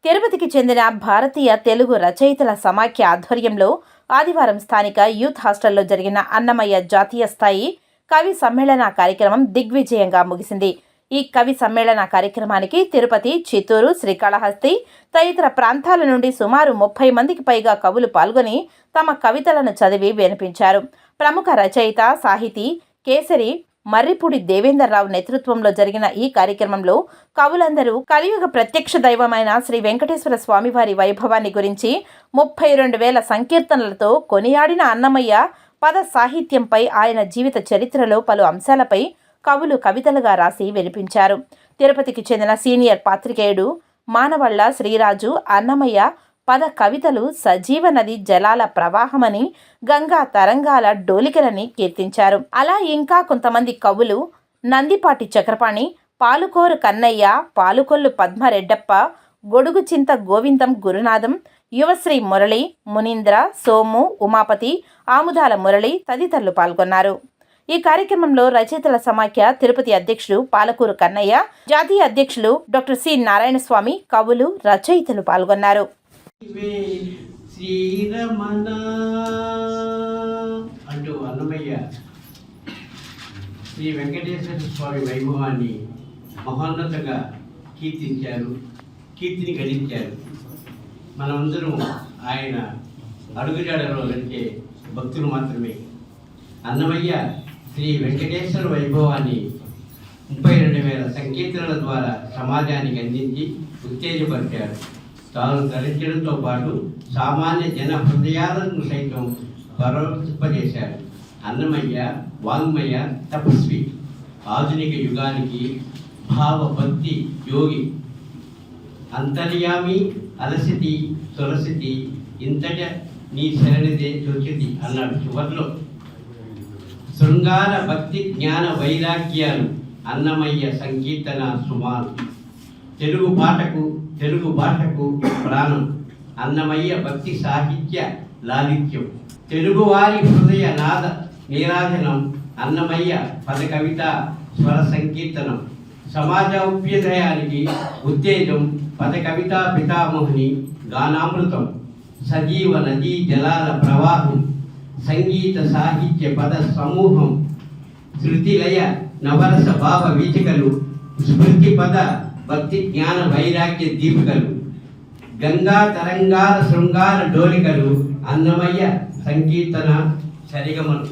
తిరుపతికి చెందిన భారతీయ తెలుగు రచయితల సమాఖ్య ఆధ్వర్యంలో ఆదివారం స్థానిక యూత్ హాస్టల్లో జరిగిన అన్నమయ్య జాతీయ స్థాయి కవి సమ్మేళన కార్యక్రమం దిగ్విజయంగా ముగిసింది. ఈ కవి సమ్మేళన కార్యక్రమానికి తిరుపతి, చిత్తూరు, శ్రీకాళహస్తి తదితర ప్రాంతాల నుండి సుమారు 30 మందికి పైగా కవులు పాల్గొని తమ కవితలను చదివి వినిపించారు. ప్రముఖ రచయిత, సాహితీ కేసరి మర్రిపూడి దేవేందర్రావు నేతృత్వంలో జరిగిన ఈ కార్యక్రమంలో కవులందరూ కలియుగ ప్రత్యక్ష దైవమైన శ్రీ వెంకటేశ్వర స్వామివారి వైభవాన్ని గురించి 32,000 సంకీర్తనలతో కొనియాడిన అన్నమయ్య పద సాహిత్యంపై, ఆయన జీవిత చరిత్రలో పలు అంశాలపై కవులు కవితలుగా రాసి వినిపించారు. తిరుపతికి చెందిన సీనియర్ పాత్రికేయుడు మానవళ్ళ శ్రీరాజు అన్నమయ్య పద కవితలు సజీవ నది జలాల ప్రవాహమని, గంగా తరంగాల డోలికలని కీర్తించారు. అలా ఇంకా కొంతమంది కవులు నందిపాటి చక్రపాణి, పాలుకోరు కన్నయ్య, పాలుకొల్లు పద్మరెడ్డప్ప, గొడుగు చింత గోవిందం గురునాథం, యువశ్రీ మురళి, మునీంద్ర, సోము, ఉమాపతి, ఆముదాల మురళి తదితరులు పాల్గొన్నారు. ఈ కార్యక్రమంలో రచయితల సమాఖ్య తిరుపతి అధ్యక్షుడు పాలకూరు కన్నయ్య, జాతీయ అధ్యక్షులు డాక్టర్ సి నారాయణస్వామి, కవులు, రచయితలు పాల్గొన్నారు. శ్రీరమణ అంటూ అన్నమయ్య శ్రీ వెంకటేశ్వర స్వామి వైభవాన్ని మహోన్నతంగా కీర్తిని గడించారు. మనమందరం ఆయన అడుగుజాడలో నడిచే భక్తులు మాత్రమే. అన్నమయ్య శ్రీ వెంకటేశ్వర వైభవాన్ని 32,000 సంకీర్తనల ద్వారా సమాజానికి అందించి ఉత్తేజపరిచారు. తాను తరించడంతో పాటు సామాన్య జన హృదయాలను సైతం పరవశింపజేశాడు. అన్నమయ్య వాంగ్మయ తపస్వి, ఆధునిక యుగానికి భావభక్తి యోగి, అంతర్యామి అలసితి తులసితి ఇంతట నీ శరణిదే చోచితి అన్నాడు చివర్లో. శృంగార భక్తి జ్ఞాన వైరాగ్యాలు అన్నమయ్య సంకీర్తన సుమాలు. తెలుగు భాషకు ప్రాణం అన్నమయ్య భక్తి సాహిత్య లాలిత్యం. తెలుగువారి హృదయ నాద నీరాజనం అన్నమయ్య పద కవిత స్వర సంకీర్తనం. సమాజోభ్యుదయానికి ఉత్తేజం పద కవిత పితామహుని గానామృతం. సజీవ నదీ జలాల ప్రవాహం సంగీత సాహిత్య పద సమూహం. శృతిలయ నవరస భావ వీచికలు స్మృతి పద భక్తి జ్ఞాన వైరాగ్య దీపికలు. గంగా తరంగాల శృంగార డోలికలు అన్నమయ్య సంకీర్తన సరిగమలు.